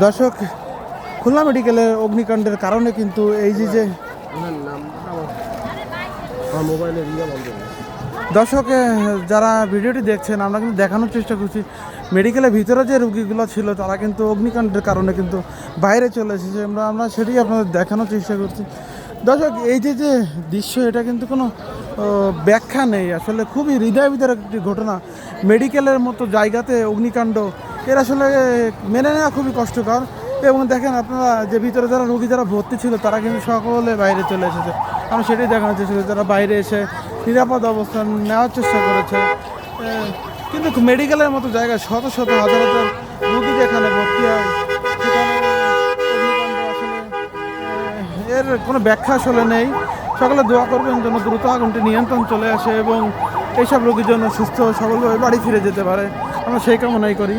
দর্শক, খুলনা মেডিকেলের অগ্নিকাণ্ডের কারণে কিন্তু এই যে দর্শক যারা ভিডিওটি দেখছেন, আমরা কিন্তু দেখানোর চেষ্টা করছি মেডিকেলের ভিতরে যে রুগীগুলো ছিল তারা কিন্তু অগ্নিকাণ্ডের কারণে কিন্তু বাইরে চলে এসেছে। আমরা সেটাই আপনাদের দেখানোর চেষ্টা করছি। দর্শক, এই যে দৃশ্য, এটা কিন্তু কোনো ব্যাখ্যা নেই, আসলে খুবই হৃদয় বিদারক একটি ঘটনা। মেডিকেলের মতো জায়গাতে অগ্নিকাণ্ড, এর আসলে মেনে নেওয়া খুবই কষ্টকর। এবং দেখেন আপনারা যে ভিতরে যারা রোগী যারা ভর্তি ছিল তারা কিন্তু সকলে বাইরে চলে এসেছে। আমরা সেটাই দেখানোর চেষ্টা করছি, তারা বাইরে এসে নিরাপদ অবস্থান নেওয়ার চেষ্টা করেছে। কিন্তু মেডিকেলের মতো জায়গায় শত শত হাজার হাজার রোগী যেখানে ভর্তি হয় সেখানে অগ্নিকাণ্ড আসলে এর কোনো ব্যাখ্যা আসলে নেই। সকলে দোয়া করবেন যেন দ্রুত আগুনটি নিয়ন্ত্রণ চলে আসে এবং এইসব রোগীর জন্য সুস্থ সবলভাবে বাড়ি ফিরে যেতে পারে, আমরা সেই কামনাই করি।